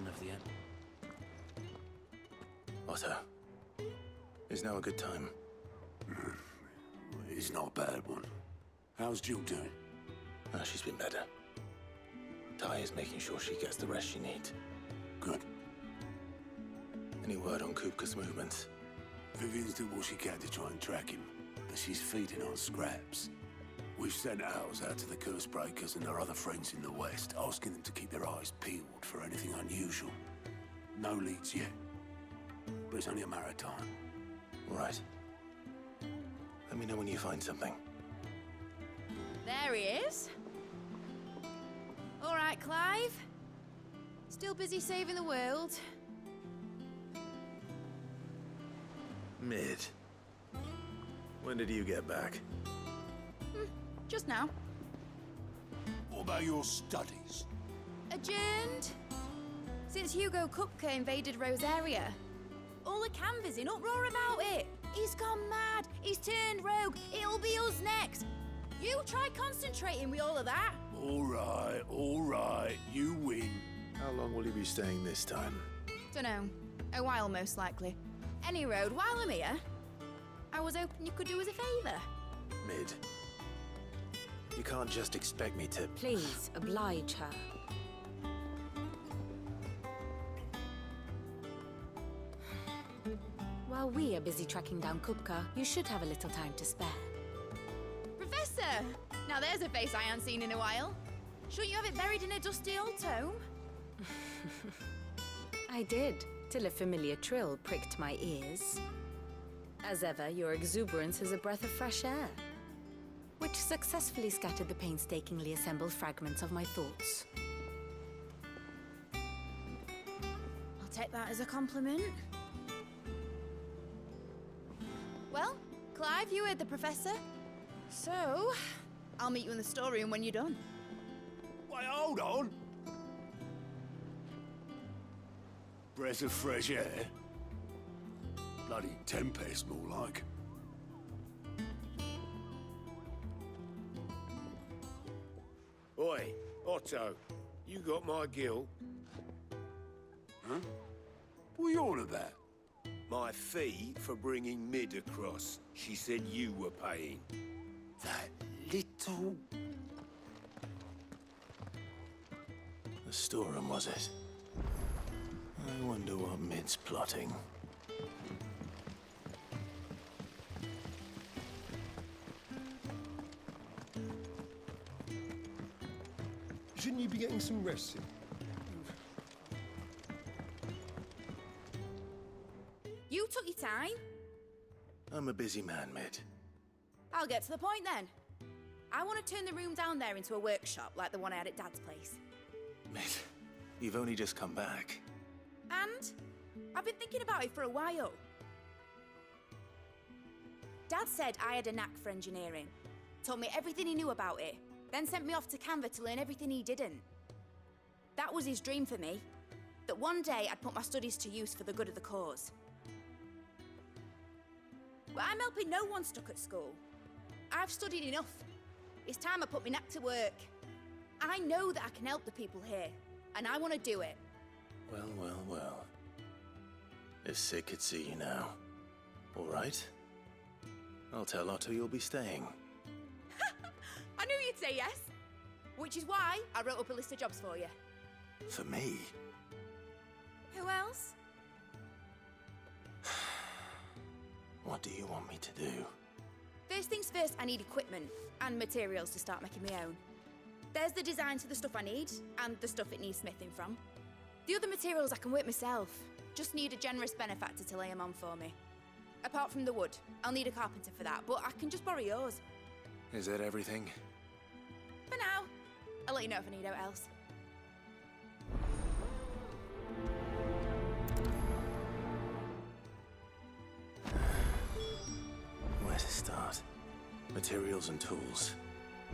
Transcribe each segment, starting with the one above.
son of the... Otto, is now a good time? It's not a bad one. How's Jill doing? Ah, she's been better. Ty is making sure she gets the rest she needs. Good. Any word on Kupka's movements? Vivian's doing what she can to try and track him, but she's feeding on scraps. We've sent ours out to the curse breakers and our other friends in the West, asking them to keep their eyes peeled for anything unusual. No leads yet, but it's only a matter of time. All right. Let me know when you find something. There he is. All right, Clive. Still busy saving the world. Mid. When did you get back? Just now. What about your studies? Adjourned. Since Hugo Kupka invaded Rosaria. All the canvas in uproar about it. He's gone mad. He's turned rogue. It'll be us next. You try concentrating with all of that. All right. You win. How long will you be staying this time? Dunno. A while, most likely. Any road, while I'm here, I was hoping you could do us a favour. Mid. You can't just expect me to... Please, oblige her. While we are busy tracking down Kupka, you should have a little time to spare. Professor! Now there's a face I haven't seen in a while. Shouldn't you have it buried in a dusty old tome? I did, till a familiar trill pricked my ears. As ever, your exuberance is a breath of fresh air, which successfully scattered the painstakingly assembled fragments of my thoughts. I'll take that as a compliment. Well, Clive, you heard the Professor. So, I'll meet you in the storeroom when you're done. Wait, hold on. Breath of fresh air. Bloody tempest, more like. Oi, Otto, you got my gill? Huh? What are you on about? My fee for bringing Mid across. She said you were paying. That little... The storeroom, was it? I wonder what Mid's plotting. Shouldn't you be getting some rest soon? You took your time. I'm a busy man, Mid. I'll get to the point then. I want to turn the room down there into a workshop like the one I had at Dad's place. Mid, you've only just come back. And I've been thinking about it for a while. Dad said I had a knack for engineering. Told me everything he knew about it. Then sent me off to Canva to learn everything he didn't. That was his dream for me. That one day I'd put my studies to use for the good of the cause. But I'm helping no one stuck at school. I've studied enough. It's time I put my knack to work. I know that I can help the people here, and I want to do it. Well. If Sid could see you now. All right. I'll tell Otto you'll be staying. I knew you'd say yes. Which is why I wrote up a list of jobs for you. For me? Who else? What do you want me to do? First things first, I need equipment and materials to start making my own. There's the designs for the stuff I need and the stuff it needs smithing from. The other materials I can work myself. Just need a generous benefactor to lay them on for me. Apart from the wood, I'll need a carpenter for that, but I can just borrow yours. Is that everything? For now. I'll let you know if I need out else. Where to start? Materials and tools.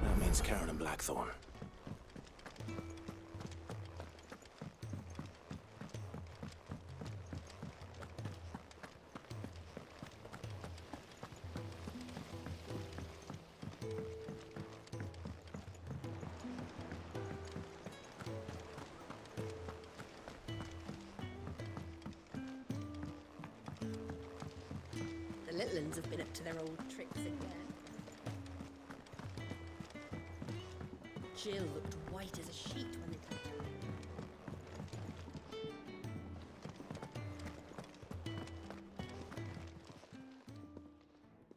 That means Karen and Blackthorn. little uns have been up to their old tricks again. Jill looked white as a sheet when they took her.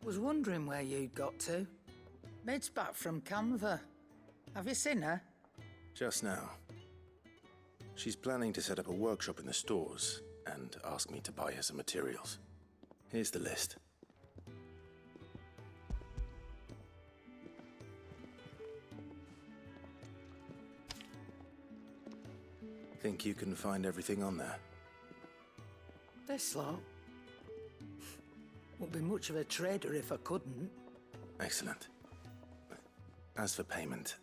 Was wondering where you'd got to. Mid's back from Canva. Have you seen her? Just now. She's planning to set up a workshop in the stores and ask me to buy her some materials. Here's the list. Think you can find everything on there? This lot. Wouldn't be much of a trader if I couldn't. Excellent. As for payment,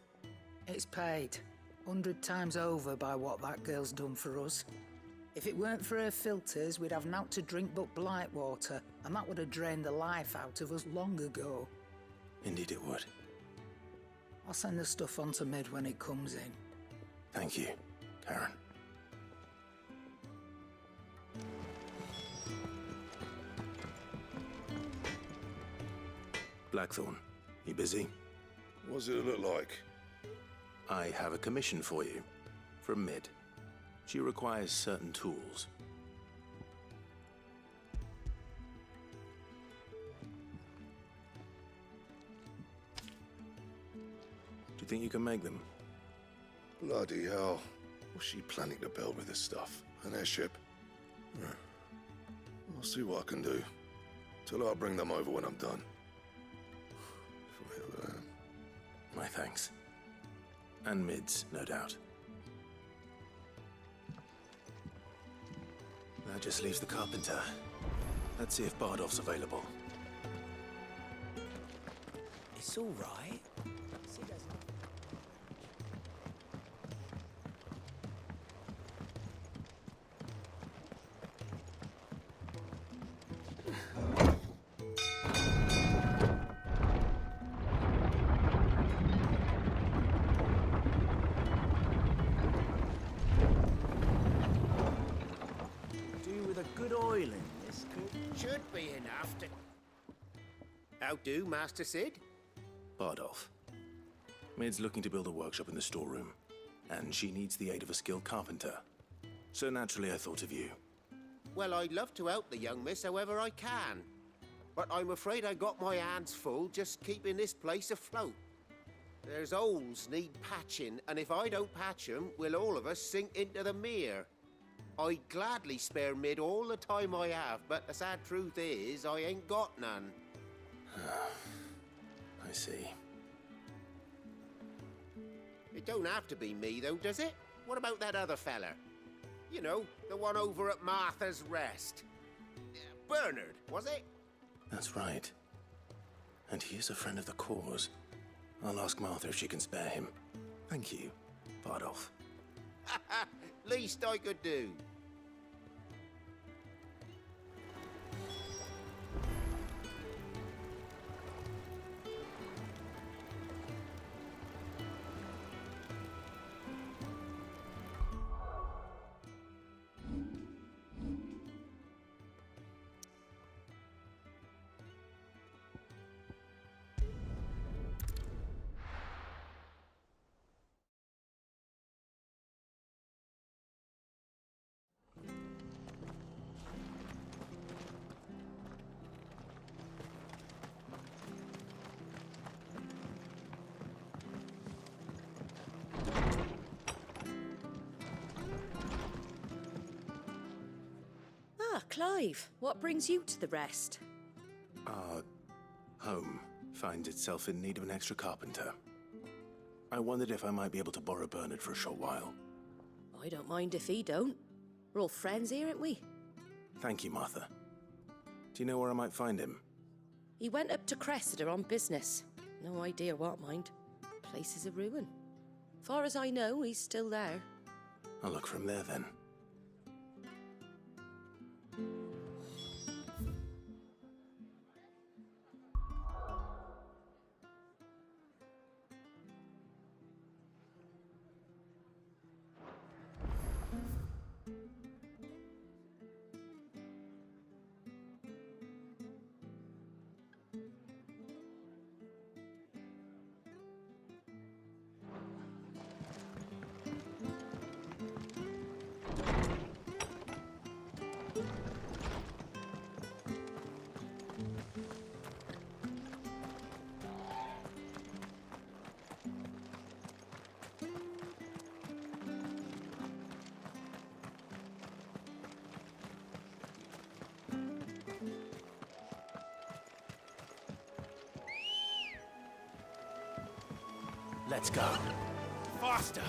It's paid 100 times over by what that girl's done for us. If it weren't for her filters, we'd have naught to drink but blight water, and that would have drained the life out of us long ago. indeed it would. I'll send the stuff on to Mid when it comes in. Thank you, Karen. Blackthorn, you busy? What's it look like? I have a commission for you, from Mid. She requires certain tools. Do you think you can make them? Bloody hell. What's she planning to build with this stuff? An airship? I'll see what I can do. Tell her I'll bring them over when I'm done. My thanks. And Mid's, no doubt. That just leaves the carpenter. Let's see if Bardolph's available. It's all right. Should be enough to... How do, Master Sid? Bardolph. Mid's looking to build a workshop in the storeroom, and she needs the aid of a skilled carpenter. So naturally I thought of you. Well, I'd love to help the young miss however I can. But I'm afraid I got my hands full just keeping this place afloat. There's holes need patching, and if I don't patch 'em, we'll all of us sink into the mere. I'd gladly spare Mid all the time I have, but the sad truth is, I ain't got none. I see. It don't have to be me, though, does it? What about that other fella? You know, the one over at Martha's Rest. Bernard, was it? That's right. And he is a friend of the cause. I'll ask Martha if she can spare him. Thank you, Bardolph. Least I could do. Ah, Clive, what brings you to the Rest? Our home finds itself in need of an extra carpenter. I wondered if I might be able to borrow Bernard for a short while. I don't mind if he don't. We're all friends here, ain't we? Thank you, Martha. Do you know where I might find him? He went up to Cressida on business. No idea what, mind. Place is a ruin. Far as I know, he's still there. I'll look for him there then. Let's go. Faster!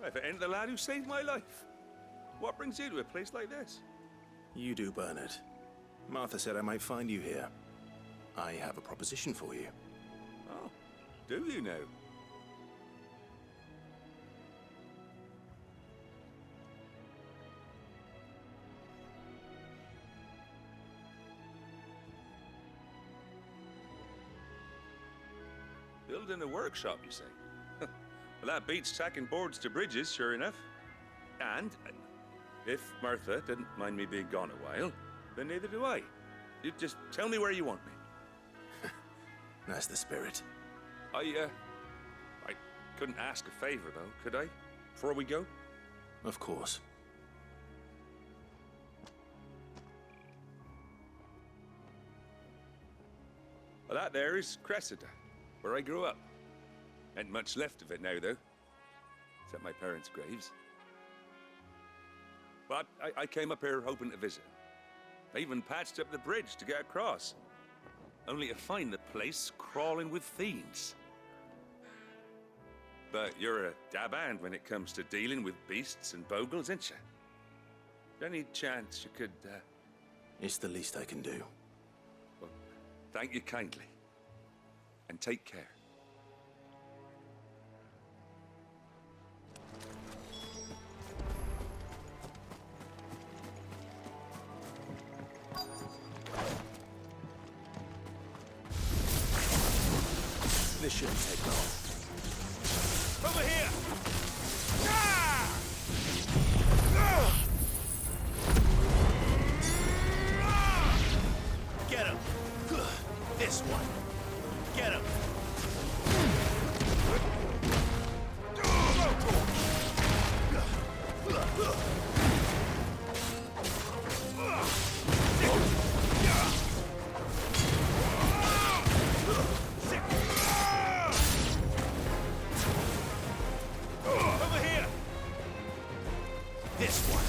If it ain't the lad who saved my life. What brings you to a place like this? You do, Bernard. Martha said I might find you here. I have a proposition for you. Oh, do you now? Building a workshop, you say? Well, that beats tacking boards to bridges, sure enough. And if Martha didn't mind me being gone a while, then neither do I. You just tell me where you want me. That's the spirit. I couldn't ask a favor, though, could I? Before we go? Of course. Well, that there is Cressida, where I grew up. Ain't much left of it now, though. Except my parents' graves. But I came up here hoping to visit. I even patched up the bridge to get across. Only to find the place crawling with fiends. But you're a dab hand when it comes to dealing with beasts and bogles, ain't you? Any chance you could, It's the least I can do. Well, thank you kindly. And take care. This shouldn't take long. Over here! Get him! This one! Get him! This one.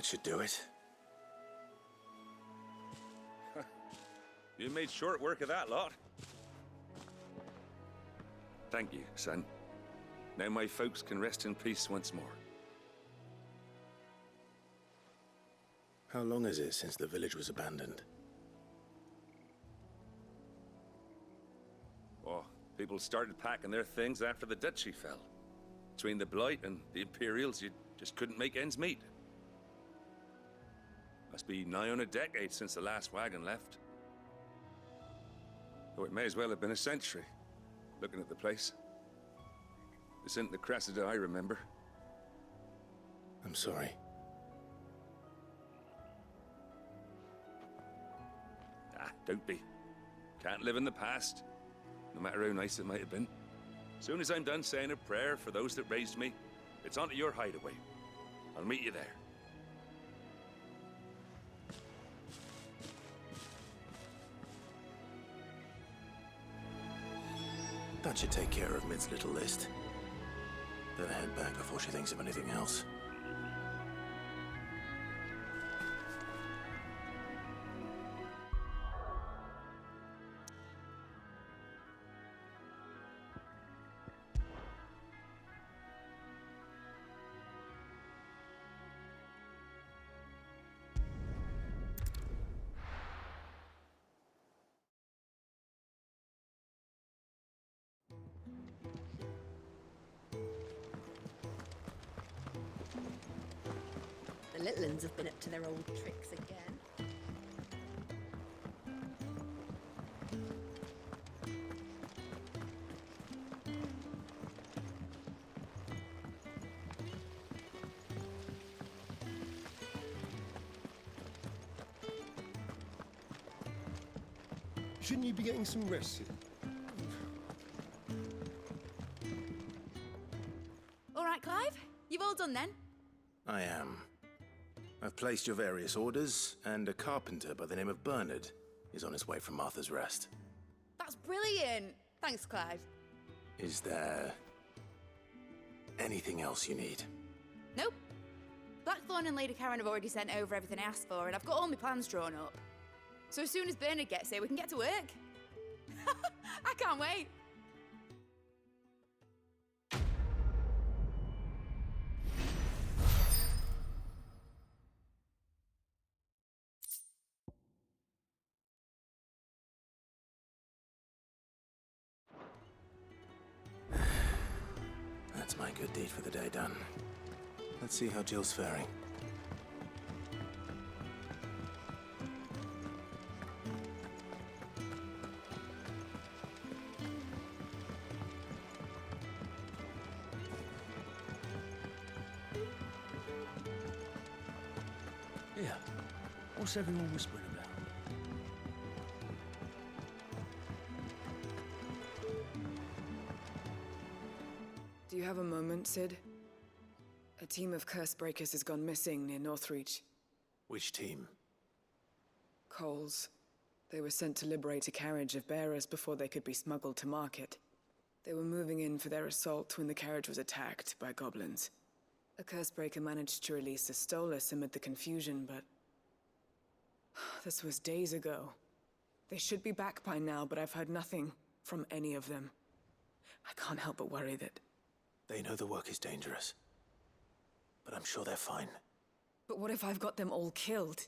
That should do it. You made short work of that lot. Thank you, son. Now my folks can rest in peace once more. How long is it since the village was abandoned? Oh, people started packing their things after the duchy fell. Between the Blight and the Imperials, you just couldn't make ends meet. Must be nigh on a decade since the last wagon left. Though it may as well have been a century, looking at the place. This isn't the Cressida I remember. I'm sorry. Ah, don't be. Can't live in the past, no matter how nice it might have been. Soon as I'm done saying a prayer for those that raised me, it's onto your hideaway. I'll meet you there. That should take care of Mid's little list. Better head back before she thinks of anything else. The little uns have been up to their old tricks again. Shouldn't you be getting some rest, Sid? All right, Clive? You've all done then? I am. I've placed your various orders, and a carpenter by the name of Bernard is on his way from Martha's Rest. That's brilliant. Thanks, Clive. Is there anything else you need? Nope. Blackthorn and Lady Karen have already sent over everything I asked for, and I've got all my plans drawn up. So as soon as Bernard gets here, we can get to work. I can't wait. That's my good deed for the day done. Let's see how Jill's faring. Yeah. What's everyone whispering about? Do you have a moment, Sid? A team of curse breakers has gone missing near Northreach. Which team? Coles. They were sent to liberate a carriage of bearers before they could be smuggled to market. They were moving in for their assault when the carriage was attacked by goblins. A curse breaker managed to release a Stolas amid the confusion, but this was days ago. They should be back by now, but I've heard nothing from any of them. I can't help but worry that... They know the work is dangerous, but I'm sure they're fine. But what if I've got them all killed?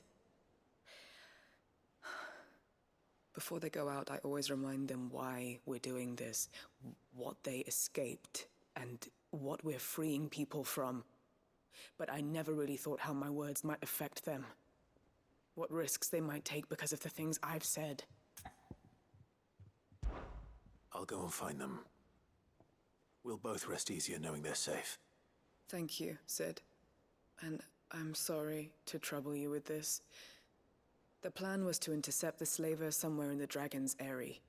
Before they go out, I always remind them why we're doing this, what they escaped, and what we're freeing people from. But I never really thought how my words might affect them. What risks they might take because of the things I've said. I'll go and find them. We'll both rest easier knowing they're safe. Thank you, Sid. And I'm sorry to trouble you with this. The plan was to intercept the slaver somewhere in the Dragon's Eyrie.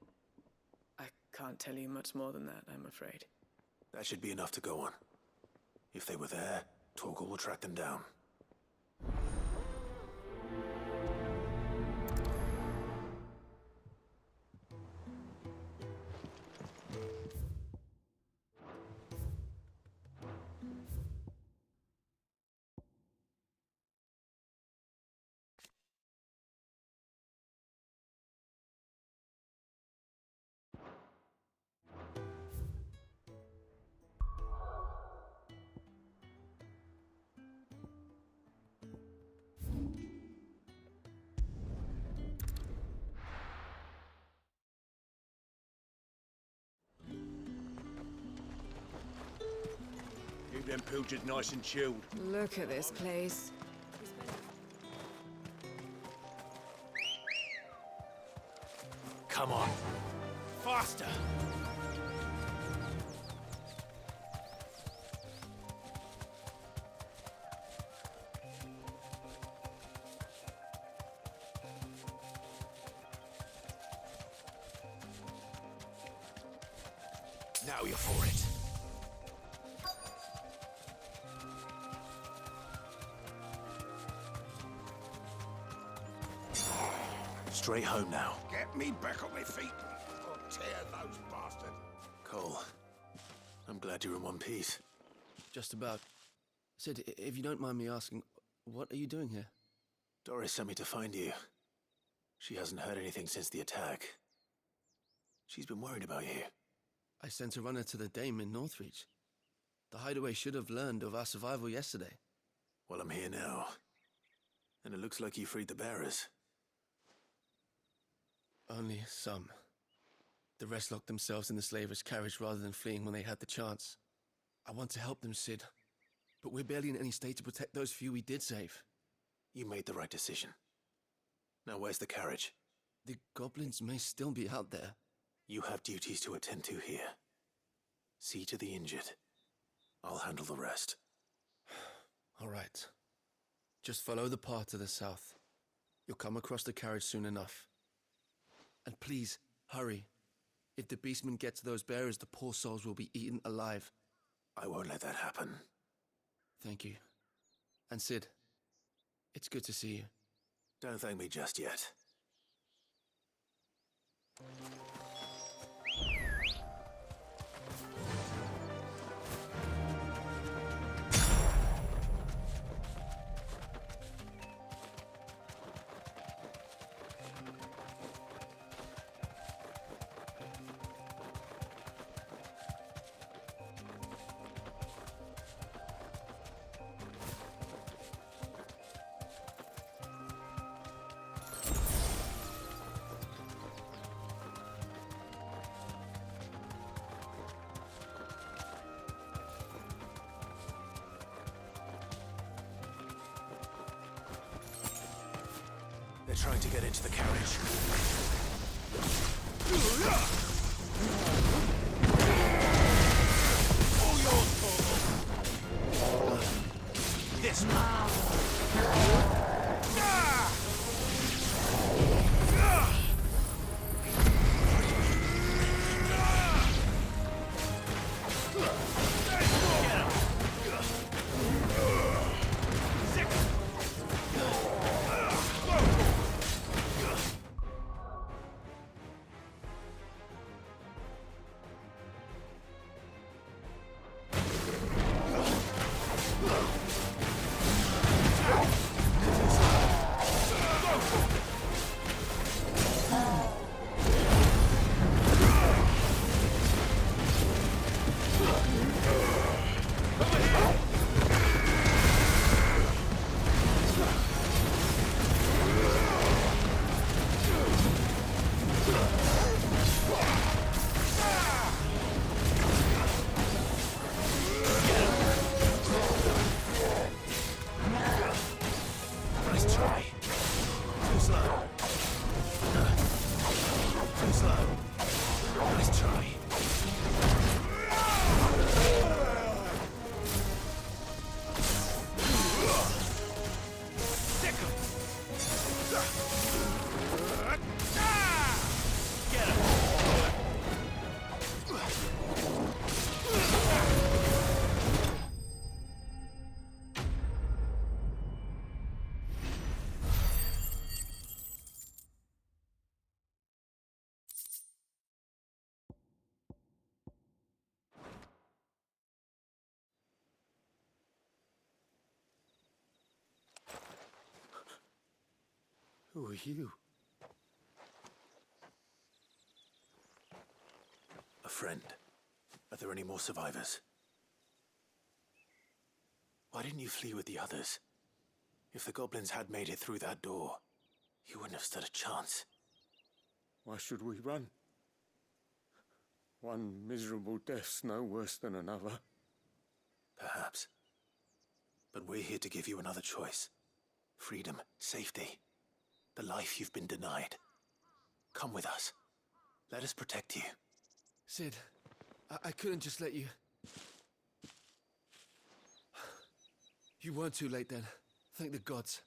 I can't tell you much more than that, I'm afraid. That should be enough to go on. If they were there, Torgal will track them down. them pilchards nice and chilled. Look at this place. Come on. Faster! Now you're for it. Straight home now. Get me back on my feet, or tear those bastards. Cole, I'm glad you're in one piece. Just about. Sid, if you don't mind me asking, what are you doing here? Doris sent me to find you. She hasn't heard anything since the attack. She's been worried about you. I sent a runner to the Dame in Northreach. The hideaway should have learned of our survival yesterday. Well, I'm here now. And it looks like you freed the bearers. Only some. The rest locked themselves in the slavers' carriage rather than fleeing when they had the chance. I want to help them, Sid. But we're barely in any state to protect those few we did save. You made the right decision. Now where's the carriage? The goblins may still be out there. You have duties to attend to here. See to the injured. I'll handle the rest. All right. Just follow the path to the south. You'll come across the carriage soon enough. And please, hurry. If the beastmen get to those bearers, the poor souls will be eaten alive. I won't let that happen. Thank you. And Sid, it's good to see you. Don't thank me just yet. They're trying to get into the carriage. All yours, Paul. This one. Who are you? A friend. Are there any more survivors? Why didn't you flee with the others? If the goblins had made it through that door, you wouldn't have stood a chance. Why should we run? One miserable death's no worse than another. Perhaps. But we're here to give you another choice. Freedom, safety, the life you've been denied. Come with us. Let us protect you. Sid, I couldn't just let you... You weren't too late then. Thank the gods.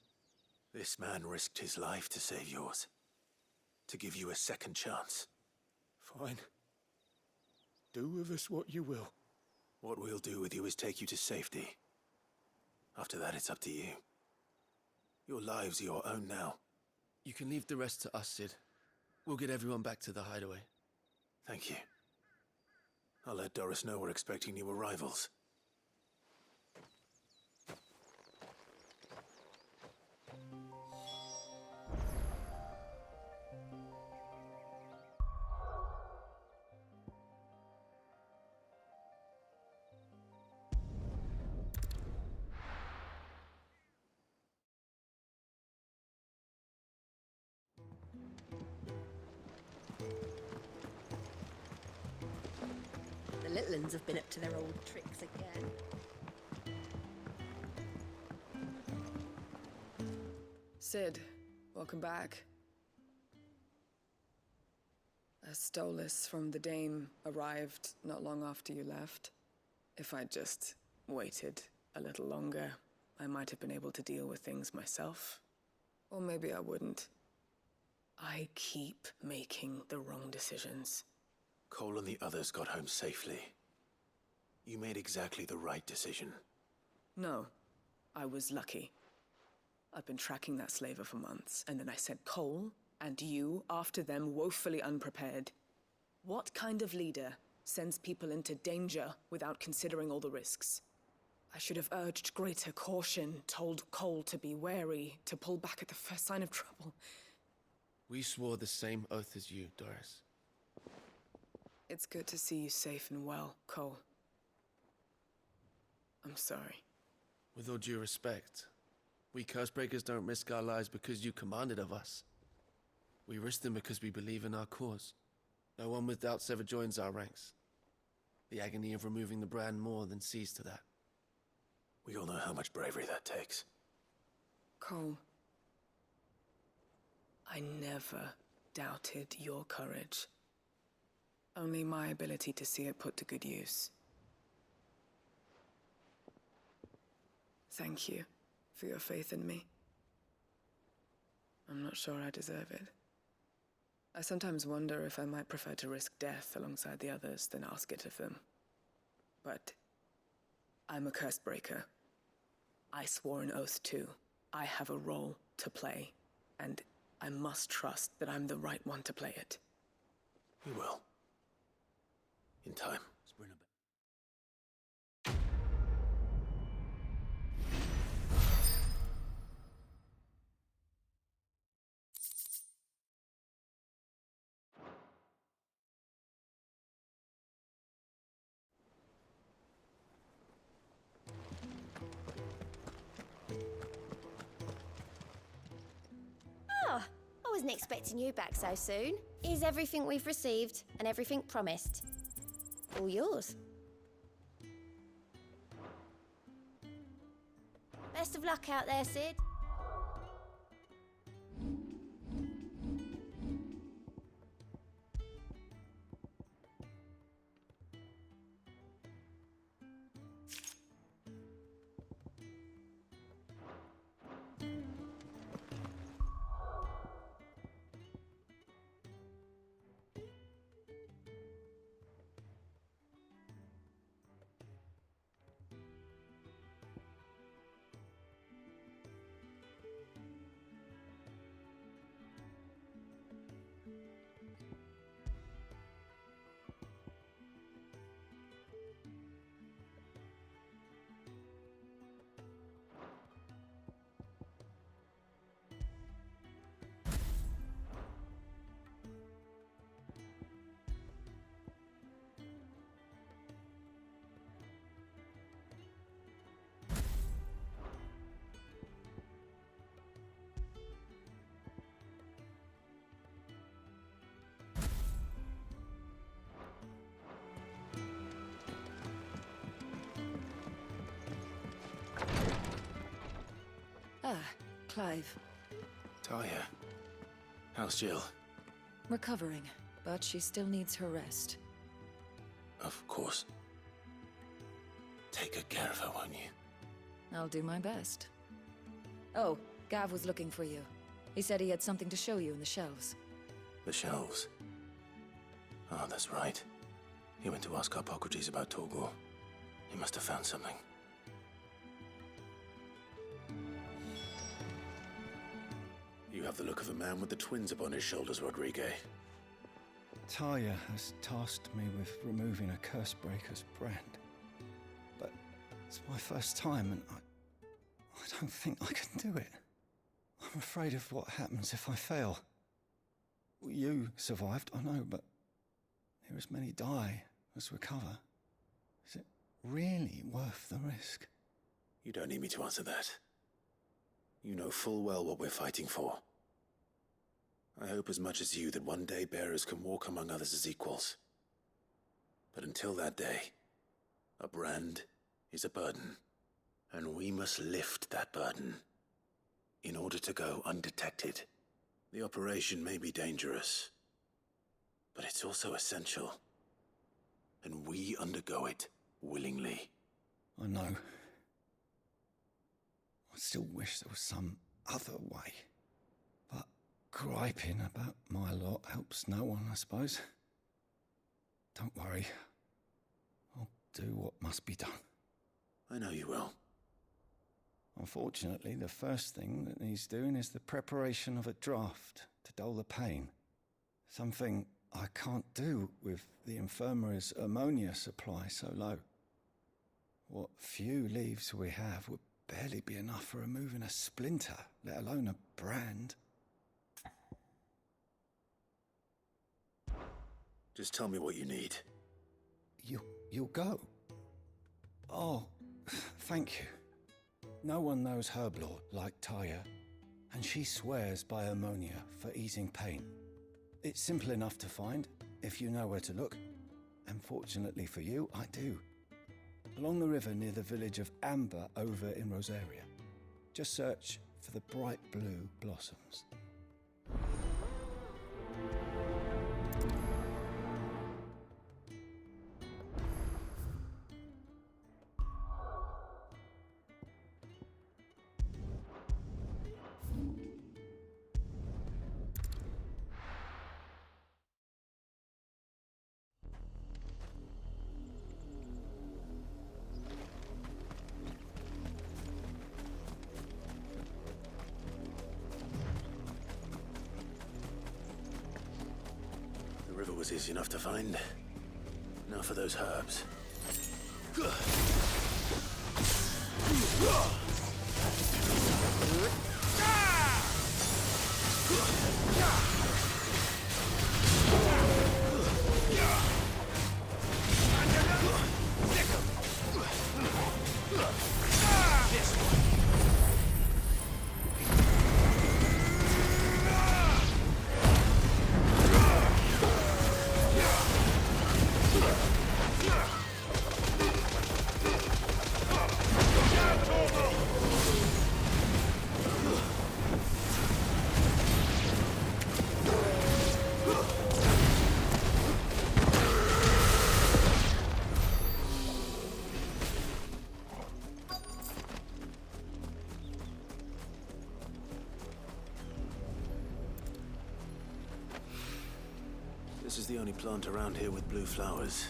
This man risked his life to save yours. To give you a second chance. Fine. Do with us what you will. What we'll do with you is take you to safety. After that, it's up to you. Your lives are your own now. You can leave the rest to us, Sid. We'll get everyone back to the hideaway. Thank you. I'll let Doris know we're expecting new arrivals. The little uns have been up to their old tricks again. Sid, welcome back. A Stolas from the Dame arrived not long after you left. If I'd just waited a little longer, I might have been able to deal with things myself. Or maybe I wouldn't. I keep making the wrong decisions. Cole and the others got home safely. You made exactly the right decision. No, I was lucky. I've been tracking that slaver for months, and then I sent Cole and you after them woefully unprepared. What kind of leader sends people into danger without considering all the risks? I should have urged greater caution, told Cole to be wary, to pull back at the first sign of trouble. We swore the same oath as you, Doris. It's good to see you safe and well, Cole. I'm sorry. With all due respect, we Cursebreakers don't risk our lives because you commanded of us. We risk them because we believe in our cause. No one with doubts ever joins our ranks. The agony of removing the brand more than sees to that. We all know how much bravery that takes. Cole, I never doubted your courage. Only my ability to see it put to good use. Thank you for your faith in me. I'm not sure I deserve it. I sometimes wonder if I might prefer to risk death alongside the others than ask it of them. But I'm a Cursebreaker. I swore an oath too. I have a role to play, and I must trust that I'm the right one to play it. You will. In time. Oh, I wasn't expecting you back so soon. Is everything we've received and everything promised all yours? Best of luck out there, Sid. Clive. Talia. How's Jill? Recovering, but she still needs her rest. Of course. Take good care of her, won't you? I'll do my best. Oh, Gav was looking for you. He said he had something to show you in the shelves. The shelves? Oh, that's right. He went to ask Hippocrates about Torgor. He must have found something. You have the look of a man with the twins upon his shoulders, Rodrigue. Talia has tasked me with removing a Cursebreaker's brand. But it's my first time, and I don't think I can do it. I'm afraid of what happens if I fail. You survived, I know, but here as many die as recover. Is it really worth the risk? You don't need me to answer that. You know full well what we're fighting for. I hope as much as you that one day bearers can walk among others as equals. But until that day, a brand is a burden, and we must lift that burden in order to go undetected. The operation may be dangerous, but it's also essential, and we undergo it willingly. I know. I still wish there was some other way. But griping about my lot helps no one, I suppose. Don't worry. I'll do what must be done. I know you will. Unfortunately, the first thing that needs doing is the preparation of a draft to dull the pain. Something I can't do with the infirmary's ammonia supply so low. What few leaves we have would barely be enough for removing a splinter, let alone a brand. Just tell me what you need. You'll go? Oh, thank you. No one knows Herblord like Talia, and she swears by ammonia for easing pain. It's simple enough to find, if you know where to look. And fortunately for you, I do. Along the river near the village of Amber over in Rosaria. Just search for the bright blue blossoms. The river was easy enough to find. Now for those herbs. This is the only plant around here with blue flowers.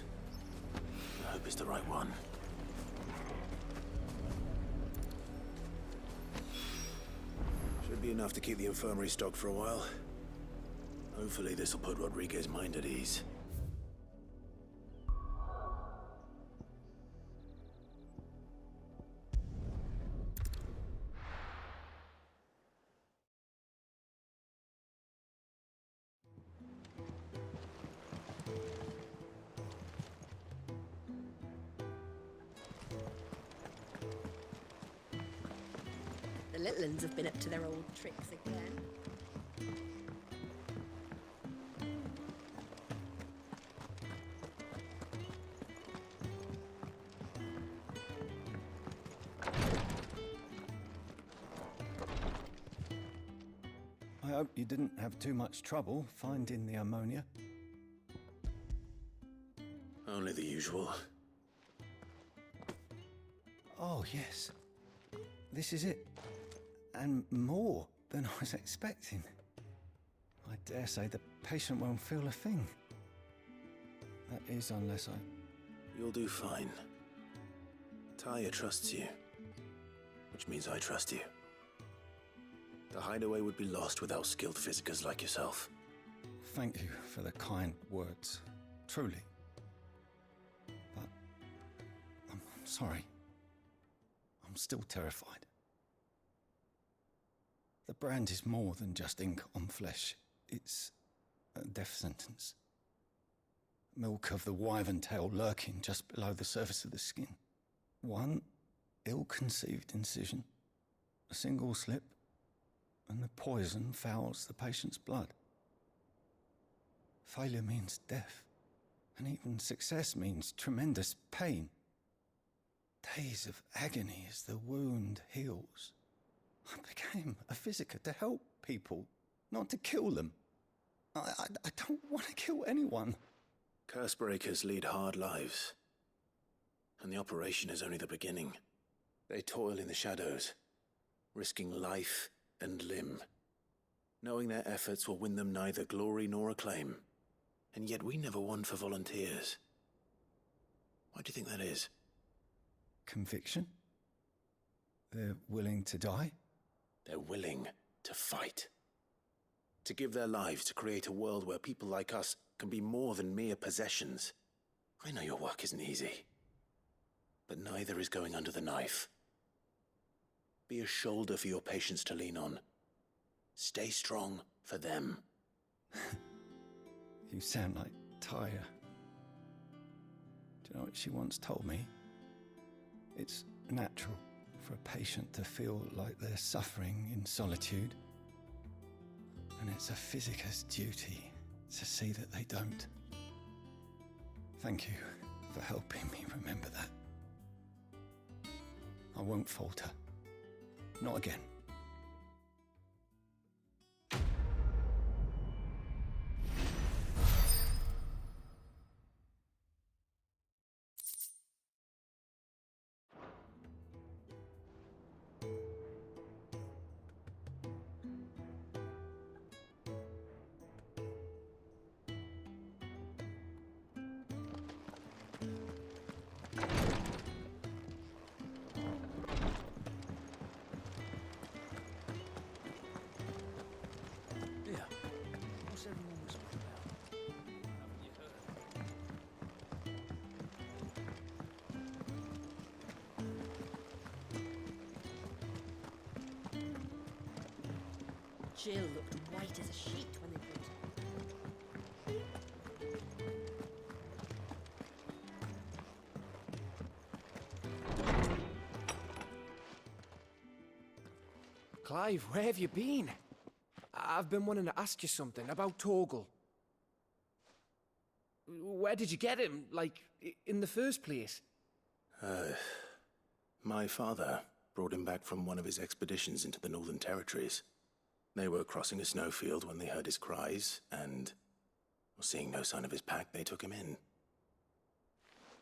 I hope it's the right one. Should be enough to keep the infirmary stocked for a while. Hopefully this will put Rodriguez's mind at ease. The little uns have been up to their old tricks again. I hope you didn't have too much trouble finding the ammonia. Only the usual. Oh, yes. This is it. And more than I was expecting. I dare say the patient won't feel a thing. That is, unless I... You'll do fine. Taya trusts you, which means I trust you. The hideaway would be lost without skilled physicers like yourself. Thank you for the kind words. Truly. But... I'm sorry. I'm still terrified. The brand is more than just ink on flesh. It's a death sentence. Milk of the wyvern tail lurking just below the surface of the skin. One ill-conceived incision, a single slip, and the poison fouls the patient's blood. Failure means death, and even success means tremendous pain. Days of agony as the wound heals. I became a physiker to help people, not to kill them. I don't want to kill anyone. Cursebreakers lead hard lives, and the operation is only the beginning. They toil in the shadows, risking life and limb, knowing their efforts will win them neither glory nor acclaim. And yet we never won for volunteers. Why do you think that is? Conviction? They're willing to die? They're willing to fight. To give their lives to create a world where people like us can be more than mere possessions. I know your work isn't easy, but neither is going under the knife. Be a shoulder for your patients to lean on. Stay strong for them. You sound like Taya. Do you know what she once told me? It's natural for a patient to feel like they're suffering in solitude. And it's a physiker's duty to see that they don't. Thank you for helping me remember that. I won't falter. Not again. Jill looked white as a sheet when they brought her. Clive, where have you been? I've been wanting to ask you something about Torgal. Where did you get him, like, in the first place? My father brought him back from one of his expeditions into the Northern Territories. They were crossing a snowfield when they heard his cries, and seeing no sign of his pack, they took him in.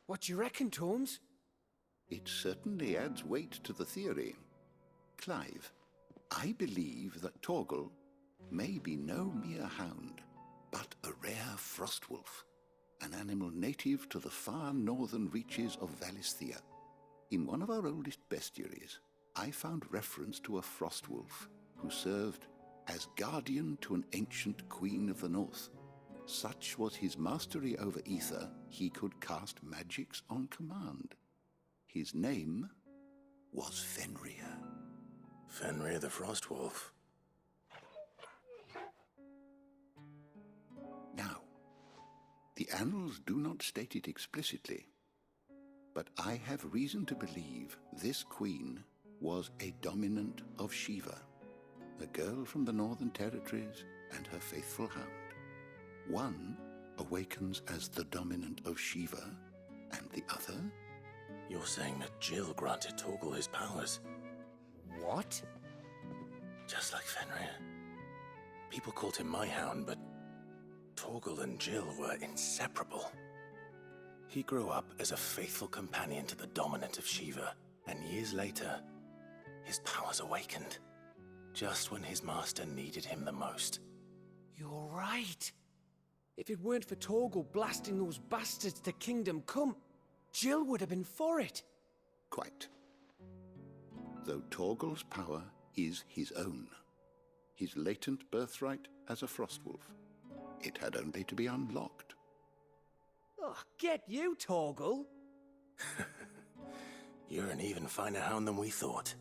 What do you reckon, Tomes? It certainly adds weight to the theory. Clive, I believe that Torgal may be no mere hound, but a rare frostwolf, an animal native to the far northern reaches of Valisthea. In one of our oldest bestiaries, I found reference to a frostwolf who served as guardian to an ancient queen of the north. Such was his mastery over ether, he could cast magics on command. His name was Fenrir. Fenrir the Frostwolf. Now, the annals do not state it explicitly, but I have reason to believe this queen was a dominant of Shiva, a girl from the Northern Territories and her faithful hound. One awakens as the dominant of Shiva, and the other? You're saying that Jill granted Torgal his powers? What? Just like Fenrir. People called him my hound, but Torgal and Jill were inseparable. He grew up as a faithful companion to the dominant of Shiva, and years later, his powers awakened, just when his master needed him the most. You're right. If it weren't for Torgal blasting those bastards to Kingdom Come, Jill would have been for it. Quite. Though Torgal's power is his own, his latent birthright as a Frostwolf, it had only to be unlocked. Oh, get you, Torgal! You're an even finer hound than we thought.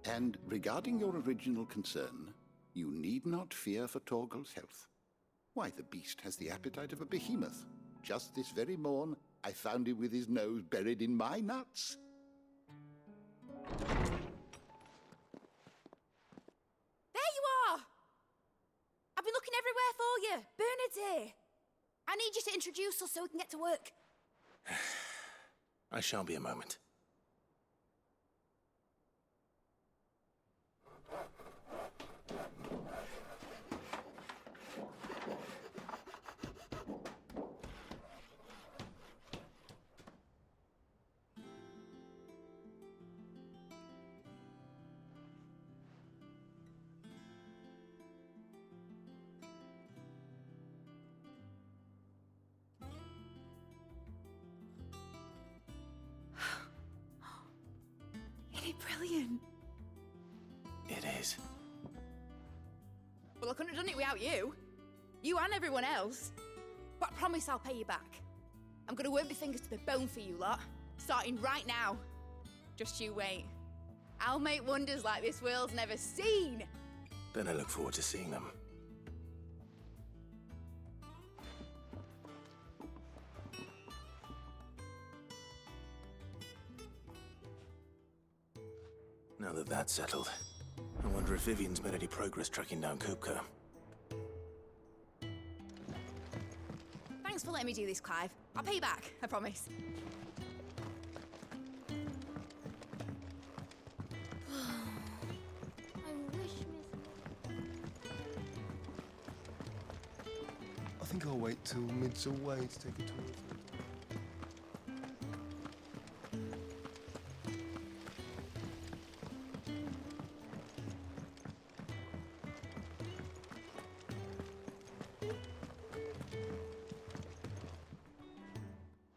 And regarding your original concern, you need not fear for Torgal's health. Why, the beast has the appetite of a behemoth. Just this very morn, I found him with his nose buried in my nuts. There you are! I've been looking everywhere for you. Bernard's here. I need you to introduce us so we can get to work. I shan't be a moment. Isn't it brilliant? It is. Well, I couldn't have done it without you. You and everyone else. But I promise I'll pay you back. I'm gonna work my fingers to the bone for you lot, starting right now. Just you wait. I'll make wonders like this world's never seen. Then I look forward to seeing them. Now that that's settled, I wonder if Vivian's made any progress tracking down Kupka. Thanks for letting me do this, Clive. I'll pay you back, I promise. I think I'll wait till mid's away to take a tour of it.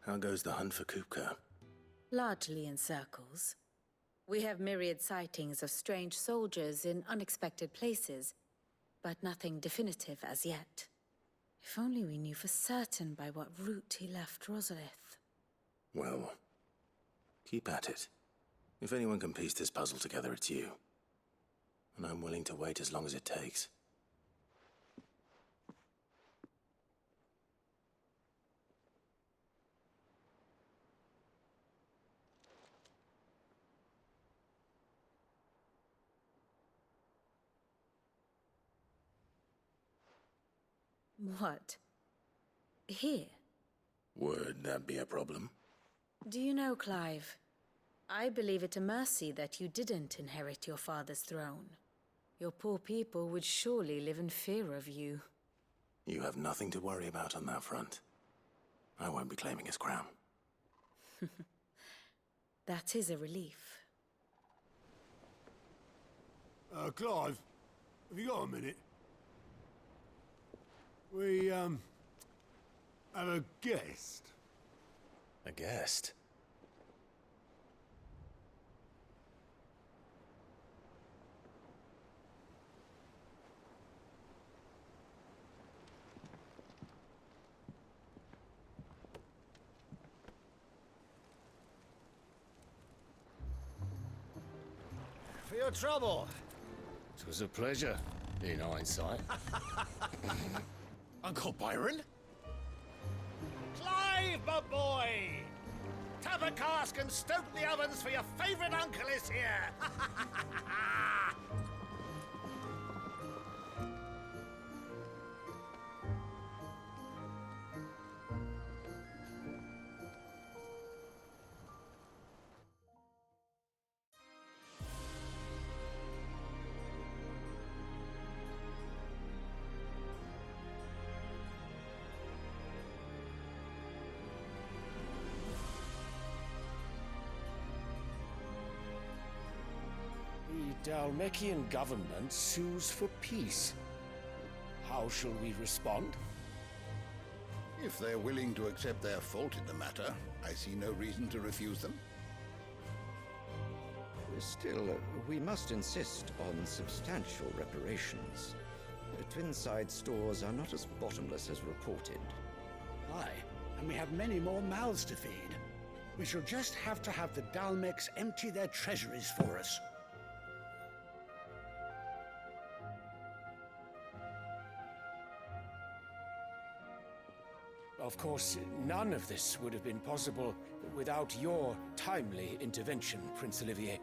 How goes the hunt for Kupka? Largely in circles. We have myriad sightings of strange soldiers in unexpected places, but nothing definitive as yet. If only we knew for certain by what route he left Rosalith. Well, keep at it. If anyone can piece this puzzle together, it's you. And I'm willing to wait as long as it takes. What? Here? Would that be a problem? Do you know, Clive? I believe it a mercy that you didn't inherit your father's throne. Your poor people would surely live in fear of you. You have nothing to worry about on that front. I won't be claiming his crown. That is a relief. Clive, have you got a minute? We, have a guest. A guest? For your trouble. It was a pleasure, in hindsight. Uncle Byron? Clive, my boy! Tap a cask and stoke the ovens for your favourite uncle is here! Dalmekian government sues for peace. How shall we respond? If they're willing to accept their fault in the matter, I see no reason to refuse them. Still, we must insist on substantial reparations. The Twinside stores are not as bottomless as reported. Aye, and we have many more mouths to feed. We shall just have to have the Dalmecs empty their treasuries for us. Of course, none of this would have been possible without your timely intervention, Prince Olivier.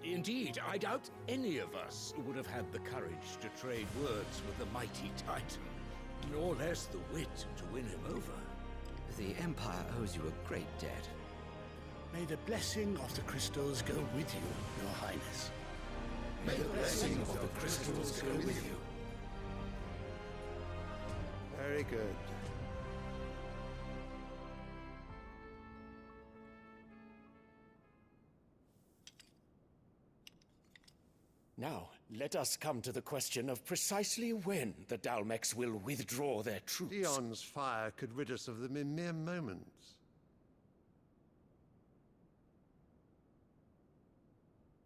Indeed, I doubt any of us would have had the courage to trade words with the mighty Titan, nor less the wit to win him over. The Empire owes you a great debt. May the blessing of the crystals go with you, Your Highness. May the blessing of the crystals go with you. Very good. Now, let us come to the question of precisely when the Dalmecs will withdraw their troops. Dion's fire could rid us of them in mere moments.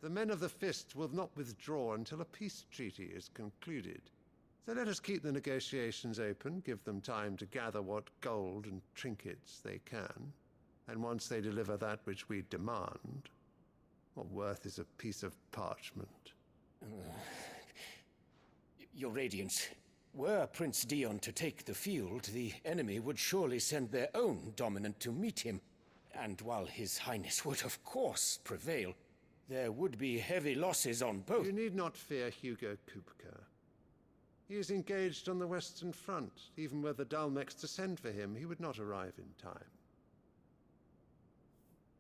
The men of the Fist will not withdraw until a peace treaty is concluded. So let us keep the negotiations open, give them time to gather what gold and trinkets they can, and once they deliver that which we demand, what worth is a piece of parchment? Your Radiance, were Prince Dion to take the field, the enemy would surely send their own dominant to meet him. And while His Highness would of course prevail, there would be heavy losses on both. You need not fear Hugo Kupka. He is engaged on the Western Front. Even were the Dalmecs to send for him, he would not arrive in time.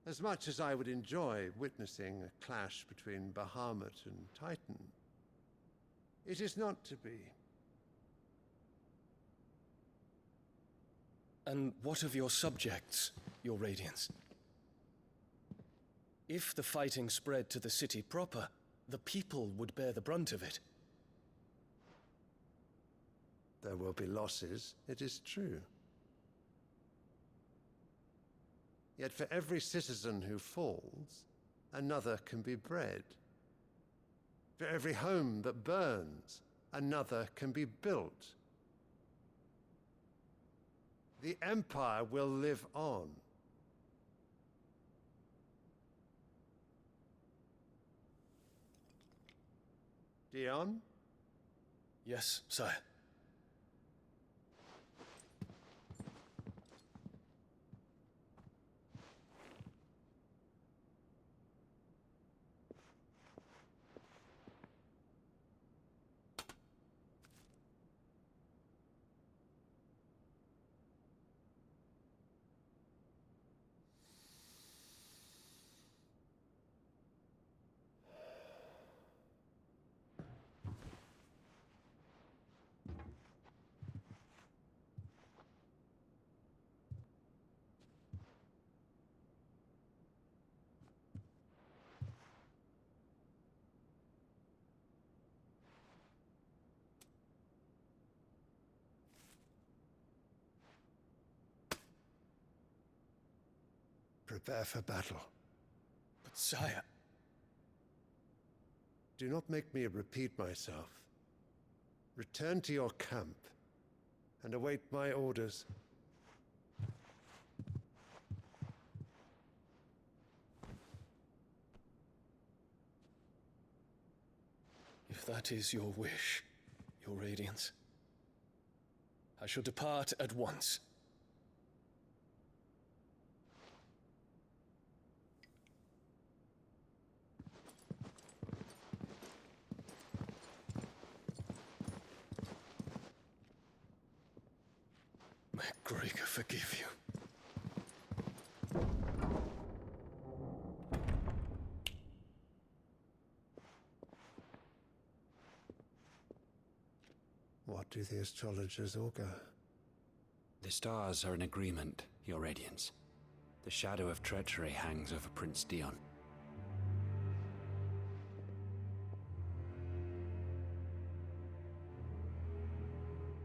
As much as I would enjoy witnessing a clash between Bahamut and Titan, it is not to be. And what of your subjects, Your Radiance? If the fighting spread to the city proper, the people would bear the brunt of it. There will be losses, it is true. Yet for every citizen who falls, another can be bred. For every home that burns, another can be built. The Empire will live on. Dion? Yes, sire. Prepare for battle. But sire... Do not make me repeat myself. Return to your camp and await my orders. If that is your wish, Your Radiance, I shall depart at once. May Gregor forgive you. What do the astrologers augur? The stars are in agreement, Your Radiance. The shadow of treachery hangs over Prince Dion.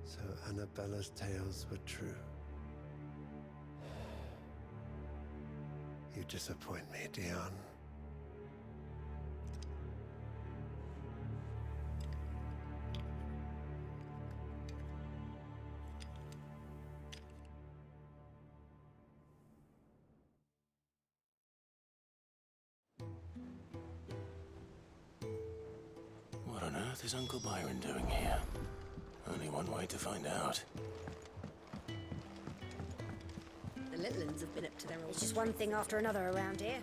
So Annabella's tales were true. You disappoint me, Dion. What on earth is Uncle Byron doing here? Only one way to find out. The little uns have been up to their old... It's just one thing after another around here.